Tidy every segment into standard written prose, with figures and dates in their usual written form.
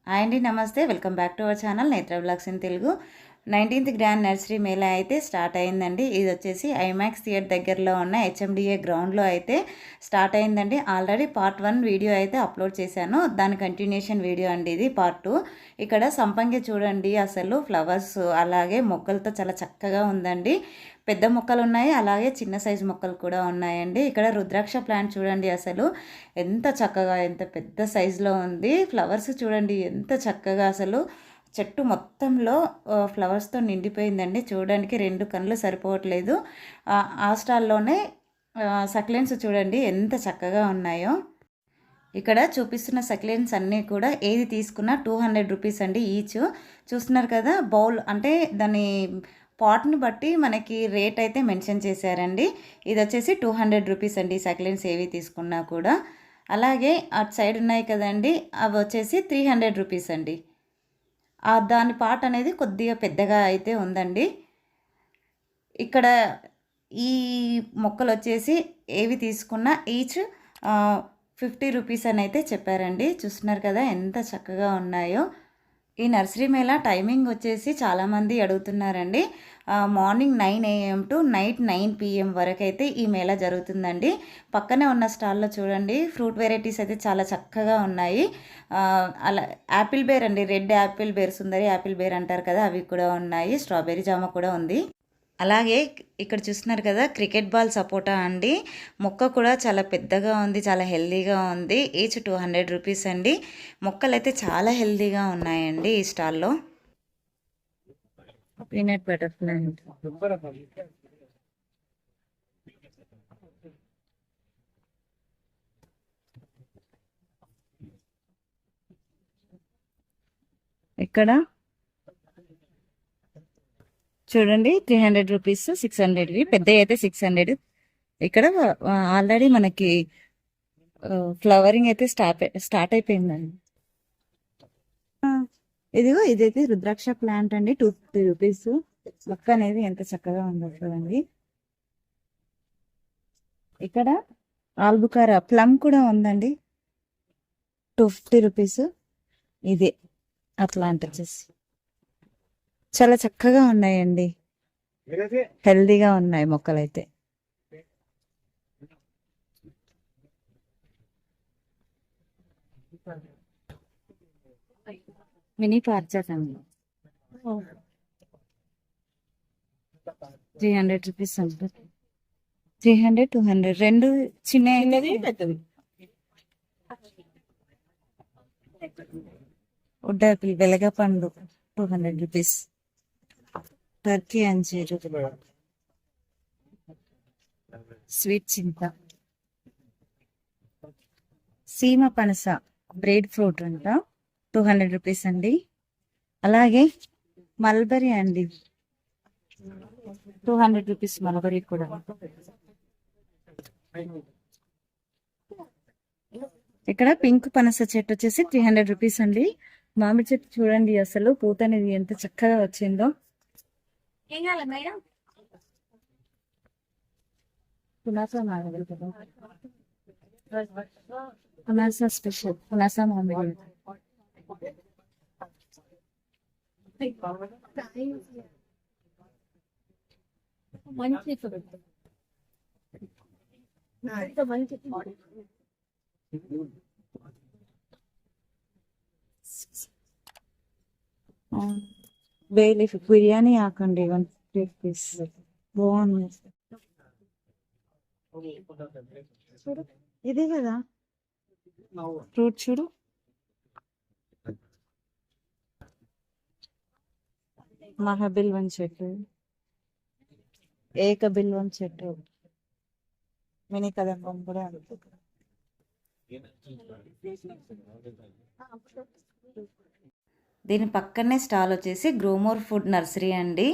Hi అండి, నమస్తే. Welcome back to our channel Netra vlogs in Telugu. 19th grand nursery మేళా అయితే స్టార్ట్ అయిందండి. ఇది వచ్చేసి ఐమాక్స్ థియేటర్ దగ్గరలో ఉన్న హెచ్ఎండిఏ గ్రౌండ్లో అయితే స్టార్ట్ అయిందండి. ఆల్రెడీ పార్ట్ 1 వీడియో అయితే అప్లోడ్ చేశాను. దాని కంటిన్యూషన్ వీడియో అండి ఇది పార్ట్ 2. ఇక్కడ సంపంగి చూడండి, అసలు ఫ్లవర్స్ అలాగే మొక్కలతో చాలా చక్కగా ఉందండి. పెద్ద మొక్కలు ఉన్నాయి, అలాగే చిన్న సైజు మొక్కలు కూడా ఉన్నాయండి. ఇక్కడ రుద్రాక్ష ప్లాంట్ చూడండి, అసలు ఎంత చక్కగా ఎంత పెద్ద సైజులో ఉంది. ఫ్లవర్స్ చూడండి ఎంత చక్కగా, అసలు చెట్టు మొత్తంలో ఫ్లవర్స్తో నిండిపోయిందండి. చూడడానికి 2 కళ్ళు సరిపోవట్లేదు. ఆ స్టాల్లోనే సక్లెన్స్ చూడండి ఎంత చక్కగా ఉన్నాయో. ఇక్కడ చూపిస్తున్న సక్లెన్స్ అన్నీ కూడా ఏది తీసుకున్నా 200 రూపీస్ అండి ఈచ్. చూస్తున్నారు కదా, బౌల్ అంటే దాని పాట్ని బట్టి మనకి రేట్ అయితే మెన్షన్ చేశారండి. ఇది వచ్చేసి 200 రూపీస్ అండి సక్లెన్స్ ఏవి తీసుకున్నా కూడా. అలాగే అటు సైడ్ ఉన్నాయి కదండి, అవి వచ్చేసి 300 రూపీస్ అండి. దాని పాట్ అనేది కొద్దిగా పెద్దగా అయితే ఉందండి. ఇక్కడ ఈ మొక్కలు వచ్చేసి ఏవి తీసుకున్నా ఈచ్ 50 రూపీస్ అని అయితే చెప్పారండి. చూస్తున్నారు కదా ఎంత చక్కగా ఉన్నాయో. ఈ నర్సరీ మేళా టైమింగ్ వచ్చేసి చాలామంది అడుగుతున్నారండి. Morning 9 AM to night 9 PM వరకు అయితే ఈ మేళా జరుగుతుందండి. పక్కనే ఉన్న స్టాల్లో చూడండి, ఫ్రూట్ వెరైటీస్ అయితే చాలా చక్కగా ఉన్నాయి. అలా యాపిల్ బేర్ అండి, రెడ్ యాపిల్ బేర్, సుందరి యాపిల్ బేర్ అంటారు కదా, అవి కూడా ఉన్నాయి. స్ట్రాబెర్రీ జామ కూడా ఉంది. అలాగే ఇక్కడ చూస్తున్నారు కదా, క్రికెట్ బాల్ సపోటా అండి. మొక్క కూడా చాలా పెద్దగా ఉంది, చాలా హెల్దీగా ఉంది. ఈచ్ 200 రూపీస్ అండి. మొక్కలు అయితే చాలా హెల్దీగా ఉన్నాయండి ఈ స్టాల్లో. పీనట్ బటర్ ప్లాంట్, ఇక్కడ చూడండి 300 రూపీస్, 600వి పెద్ద అయితే 600. ఇక్కడ ఆల్రెడీ మనకి ఫ్లవరింగ్ అయితే స్టార్ట్ అయిపోయిందండి. ఇదిగో ఇదైతే రుద్రాక్ష ప్లాంట్ అండి, 250 రూపీస్. మొక్క అనేది ఎంత చక్కగా ఉందో చూడండి. ఇక్కడ ఆల్బుకారా ప్లమ్ కూడా ఉందండి, 250 రూపీస్. ఇది ఆ ప్లాంట్ వచ్చేసి చాలా చక్కగా ఉన్నాయండి, హెల్దీగా ఉన్నాయి మొక్కలైతే. మినీ పార్చర్ అండి, 300 రూపీస్ అంటే 300, 200 రెండు చిన్నది పెద్దది. ఉడ్డాపిల్ వెలగపండు 200 రూపీస్. టర్కీ అంజీరు, స్వీట్ చింత, సీమ పనస బ్రెడ్ ఫ్రూట్ అంట 200 రూపీస్ అండి. అలాగే మల్బరీ అండి, 200 రూపీస్ మల్బరీ కూడా. ఇక్కడ పింక్ పనస చెట్టు వచ్చేసి 300 రూపీస్ అండి. మామిడి చెట్టు చూడండి, అసలు పూత అనేది ఎంత చక్కగా వచ్చిందో. పునాస స్పెషల్, పునాస మామిడి. బేలీఫ్ బిర్యానీ ఆకండి 150 రూపీస్, బాగుంది. ఇది కదా ఫ్రూట్ చూడు, మహాబిల్వం చెట్టు, ఏక బిల్వం చెట్టు, మినీ కదంబం కూడా. దీని పక్కనే స్టాల్ వచ్చేసి గ్రోమోర్ ఫుడ్ నర్సరీ అండి.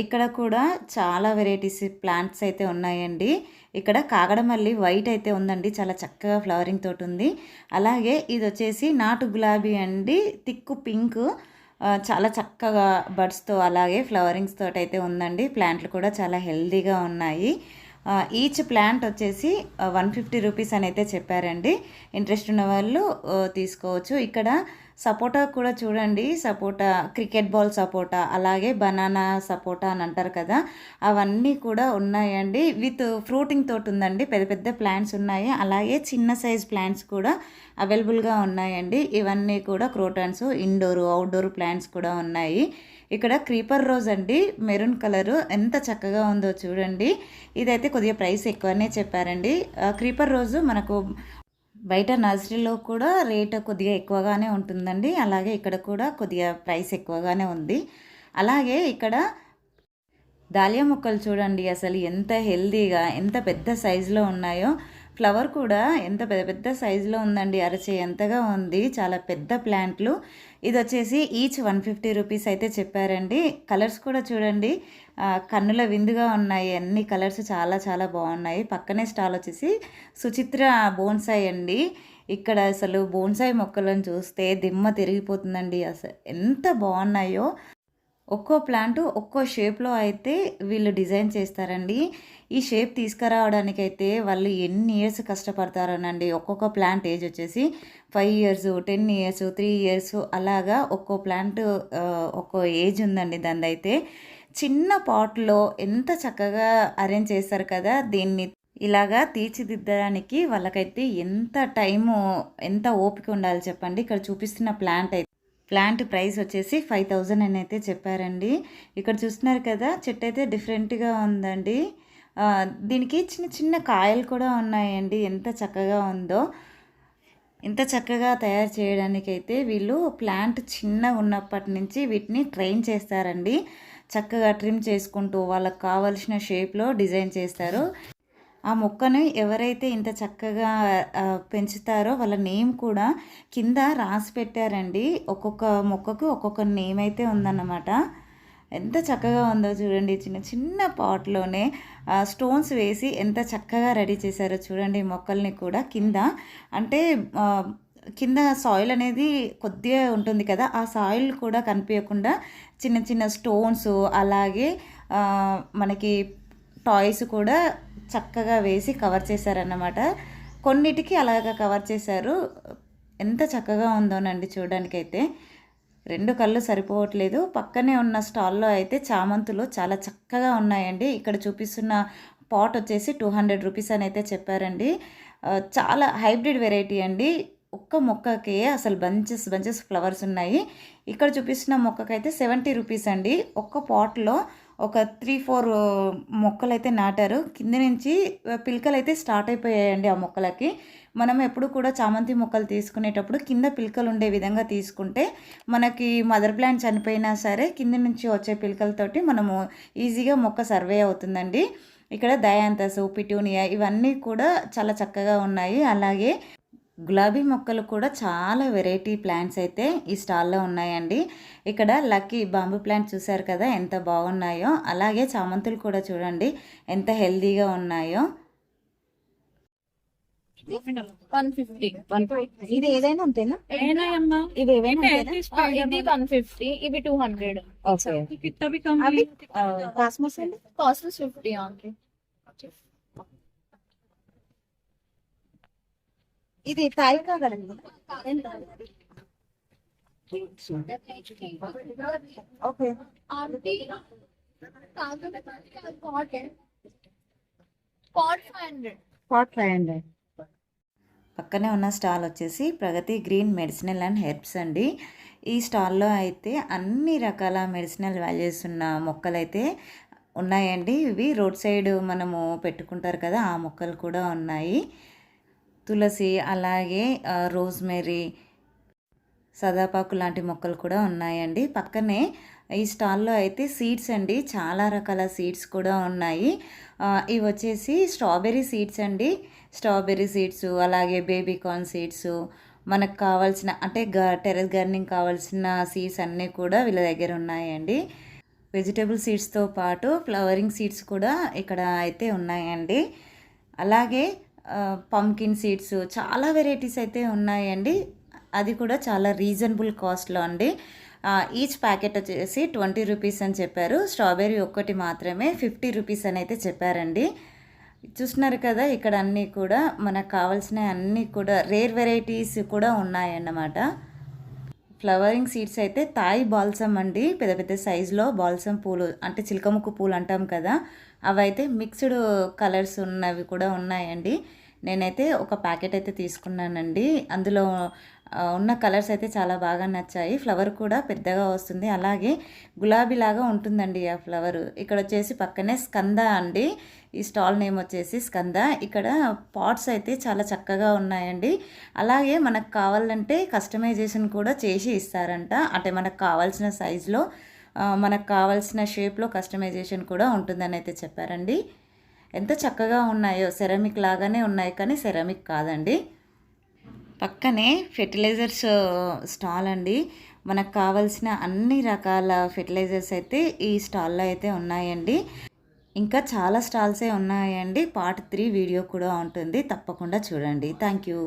ఇక్కడ కూడా చాలా వెరైటీస్ ప్లాంట్స్ అయితే ఉన్నాయండి. ఇక్కడ కాగడమల్లి వైట్ అయితే ఉందండి, చాలా చక్కగా ఫ్లవరింగ్ తోటి ఉంది. అలాగే ఇది వచ్చేసి నాటు గులాబీ అండి, తిక్కు పింక్, చాలా చక్కగా బడ్స్తో అలాగే ఫ్లవరింగ్స్ తోటి అయితే ఉందండి. ప్లాంట్లు కూడా చాలా హెల్దీగా ఉన్నాయి. ఈచ్ ప్లాంట్ వచ్చేసి 150 రూపీస్ అని అయితే చెప్పారండి. ఇంట్రెస్ట్ ఉన్న వాళ్ళు తీసుకోవచ్చు. ఇక్కడ సపోటా కూడా చూడండి, సపోటా, క్రికెట్ బాల్ సపోటా, అలాగే బనానా సపోటా అని అంటారు కదా, అవన్నీ కూడా ఉన్నాయండి. విత్ ఫ్రూటింగ్ తోటి ఉందండి. పెద్ద పెద్ద ప్లాంట్స్ ఉన్నాయి, అలాగే చిన్న సైజ్ ప్లాంట్స్ కూడా అవైలబుల్గా ఉన్నాయండి. ఇవన్నీ కూడా క్రోటాన్స్, ఇండోర్ అవుట్డోర్ ప్లాంట్స్ కూడా ఉన్నాయి. ఇక్కడ క్రీపర్ రోజ్ అండి, మెరూన్ కలరు, ఎంత చక్కగా ఉందో చూడండి. ఇదైతే కొద్దిగా ప్రైస్ ఎక్కువనే చెప్పారండి. క్రీపర్ రోజు మనకు బయట నర్సరీలో కూడా రేట్ కొద్దిగా ఎక్కువగానే ఉంటుందండి. అలాగే ఇక్కడ కూడా కొద్దిగా ప్రైస్ ఎక్కువగానే ఉంది. అలాగే ఇక్కడ దాలియా మొక్కలు చూడండి, అసలు ఎంత హెల్దీగా ఎంత పెద్ద సైజులో ఉన్నాయో. ఫ్లవర్ కూడా ఎంత పెద్ద పెద్ద సైజులో ఉందండి, అరచే ఎంతగా ఉంది. చాలా పెద్ద ప్లాంట్లు. ఇది వచ్చేసి ఈచ్ 150 రూపీస్ అయితే చెప్పారండి. కలర్స్ కూడా చూడండి, కన్నుల విందుగా ఉన్నాయి. అన్ని కలర్స్ చాలా చాలా బాగున్నాయి. పక్కనే స్టాల్ వచ్చేసి సుచిత్ర బోన్సాయి అండి. ఇక్కడ అసలు బోన్సాయి మొక్కలను చూస్తే దిమ్మ తిరిగిపోతుందండి. అసలు ఎంత బాగున్నాయో. ఒక్కో ప్లాంట్ ఒక్కో షేప్లో అయితే వీళ్ళు డిజైన్ చేస్తారండి. ఈ షేప్ తీసుకురావడానికైతే వాళ్ళు ఎన్ని ఇయర్స్ కష్టపడతారోనండి. ఒక్కొక్క ప్లాంట్ ఏజ్ వచ్చేసి 5 ఇయర్స్, 10 ఇయర్స్, 3 ఇయర్స్, అలాగా ఒక్కో ప్లాంట్ ఒక్కో ఏజ్ ఉందండి దానిదైతే. చిన్న పాట్లో ఎంత చక్కగా అరేంజ్ చేస్తారు కదా, దీన్ని ఇలాగా తీర్చిదిద్దడానికి వాళ్ళకైతే ఎంత టైము, ఎంత ఓపిక ఉండాలి చెప్పండి. ఇక్కడ చూపిస్తున్న ప్లాంట్ ప్రైస్ వచ్చేసి 5000 అని అయితే చెప్పారండి. ఇక్కడ చూస్తున్నారు కదా, చెట్టు అయితే డిఫరెంట్గా ఉందండి. దీనికి చిన్న చిన్న కాయలు కూడా ఉన్నాయండి. ఎంత చక్కగా ఉందో. ఇంత చక్కగా తయారు చేయడానికైతే వీళ్ళు ప్లాంట్ చిన్నగా ఉన్నప్పటి నుంచి వీటిని ట్రైన్ చేస్తారండి. చక్కగా ట్రిమ్ చేసుకుంటూ వాళ్ళకి కావలసిన షేప్లో డిజైన్ చేస్తారు. ఆ మొక్కను ఎవరైతే ఇంత చక్కగా పెంచుతారో వాళ్ళ నేమ్ కూడా కింద రాసి పెట్టారండి. ఒక్కొక్క మొక్కకు ఒక్కొక్క నేమ్ అయితే ఉందన్నమాట. ఎంత చక్కగా ఉందో చూడండి. చిన్న చిన్న పాట్లోనే స్టోన్స్ వేసి ఎంత చక్కగా రెడీ చేశారో చూడండి. మొక్కల్ని కూడా కింద అంటే కింద సాయిల్ అనేది కొద్దిగా ఉంటుంది కదా, ఆ సాయిల్ కూడా కనిపించకుండా చిన్న చిన్న స్టోన్స్, అలాగే మనకి టాయ్స్ కూడా చక్కగా వేసి కవర్ చేశారన్నమాట. కొన్నిటికి అలాగా కవర్ చేశారు. ఎంత చక్కగా ఉందోనండి చూడడానికైతే. 2 కళ్ళు సరిపోవట్లేదు. పక్కనే ఉన్న స్టాల్లో అయితే చామంతులు చాలా చక్కగా ఉన్నాయండి. ఇక్కడ చూపిస్తున్న పాట్ వచ్చేసి 200 రూపీస్ అని అయితే చెప్పారండి. చాలా హైబ్రిడ్ వెరైటీ అండి. ఒక్క మొక్కకే అసలు బంచెస్ బంచెస్ ఫ్లవర్స్ ఉన్నాయి. ఇక్కడ చూపిస్తున్న మొక్కకైతే 70 రూపీస్ అండి. ఒక్క పాట్లో ఒక 3-4 మొక్కలు అయితే నాటారు. కింద నుంచి పిలకలు అయితే స్టార్ట్ అయిపోయాయండి ఆ మొక్కలకి. మనం ఎప్పుడు కూడా చామంతి మొక్కలు తీసుకునేటప్పుడు కింద పిలకలు ఉండే విధంగా తీసుకుంటే మనకి మదర్ ప్లాంట్ చనిపోయినా సరే కింద నుంచి వచ్చే పిలకలతోటి మనము ఈజీగా మొక్క సర్వే అవుతుందండి. ఇక్కడ డయాంతస్, పిటూనియా ఇవన్నీ కూడా చాలా చక్కగా ఉన్నాయి. అలాగే గులాబీ మొక్కలు కూడా చాలా వెరైటీ ప్లాంట్స్ అయితే ఈ స్టాల్లో ఉన్నాయండి. ఇక్కడ లక్కీ బాంబూ ప్లాంట్ చూసారు కదా ఎంత బాగున్నాయో. అలాగే చామంతులు కూడా చూడండి ఎంత హెల్దీగా ఉన్నాయో. 150 ఇది ఏదైనా అంతేనా? ఇది ఏవైనా ఇది 150, ఇవి 200. అవి కాస్మోస్ అండి, కాస్మోస్ 50 ఓన్లీ. ఇది తాయి కాదండి. Okay pot 500. పక్కనే ఉన్న స్టాల్ వచ్చేసి Pragati green medicinal and herbs అండి. ఈ స్టాల్లో అయితే అన్ని రకాల మెడిసినల్ వాల్యూస్ ఉన్న మొక్కలు అయితే ఉన్నాయండి. ఇవి రోడ్ సైడ్ మనము పెట్టుకుంటారు కదా, ఆ మొక్కలు కూడా ఉన్నాయి. తులసి, అలాగే రోజ్మెరీ, సదాపాకు లాంటి మొక్కలు కూడా ఉన్నాయండి. పక్కనే ఈ స్టాల్లో అయితే సీడ్స్ అండి, చాలా రకాల సీడ్స్ కూడా ఉన్నాయి. ఇవి వచ్చేసి స్ట్రాబెర్రీ సీడ్స్ అండి. స్ట్రాబెర్రీ సీడ్స్, అలాగే బేబీ కార్న్ సీడ్స్, మనకు కావాల్సిన అంటే టెర్రస్ గార్డెనింగ్ కావాల్సిన సీడ్స్ అన్నీ కూడా వీళ్ళ దగ్గర ఉన్నాయండి. వెజిటేబుల్ సీడ్స్తో పాటు ఫ్లవరింగ్ సీడ్స్ కూడా ఇక్కడ అయితే ఉన్నాయండి. అలాగే పంకిన్ సీడ్స్, చాలా వెరైటీస్ అయితే ఉన్నాయండి. అది కూడా చాలా రీజనబుల్ కాస్ట్లో అండి. ఈచ్ ప్యాకెట్ వచ్చేసి 20 రూపీస్ అని చెప్పారు. స్ట్రాబెర్రీ ఒక్కటి మాత్రమే 50 రూపీస్ అని అయితే చెప్పారండి. చూస్తున్నారు కదా, ఇక్కడ అన్నీ కూడా మనకు కావాల్సిన అన్నీ కూడా రేర్ వెరైటీస్ కూడా ఉన్నాయన్నమాట. ఫ్లవరింగ్ సీడ్స్ అయితే తాయి బాల్సమ్ అండి, పెద్ద పెద్ద సైజులో బాల్సమ్ పూలు అంటే చిలకముక్కు పూలు అంటాం కదా, అవైతే మిక్స్డ్ కలర్స్ ఉన్నవి కూడా ఉన్నాయండి. నేనైతే ఒక ప్యాకెట్ అయితే తీసుకున్నానండి. అందులో ఉన్న కలర్స్ అయితే చాలా బాగా నచ్చాయి. ఫ్లవర్ కూడా పెద్దగా వస్తుంది, అలాగే గులాబీలాగా ఉంటుందండి ఆ ఫ్లవర్. ఇక్కడ వచ్చేసి పక్కనే స్కంద అండి, ఈ స్టాల్ నేమ్ వచ్చేసి స్కంద. ఇక్కడ పాట్స్ అయితే చాలా చక్కగా ఉన్నాయండి. అలాగే మనకు కావాలంటే కస్టమైజేషన్ కూడా చేసి ఇస్తారంట, అంటే మనకు కావాల్సిన సైజులో మనకు కావాల్సిన షేప్లో కస్టమైజేషన్ కూడా ఉంటుందని అయితే చెప్పారండి. ఎంత చక్కగా ఉన్నాయో, సెరామిక్ లాగానే ఉన్నాయి కానీ సెరామిక్ కాదండి. పక్కనే ఫెర్టిలైజర్స్ స్టాల్ అండి. మనకు కావాల్సిన అన్ని రకాల ఫెర్టిలైజర్స్ అయితే ఈ స్టాల్లో అయితే ఉన్నాయండి. ఇంకా చాలా స్టాల్సే ఉన్నాయండి. పార్ట్ 3 వీడియో కూడా ఉంటుంది, తప్పకుండా చూడండి. Thank you.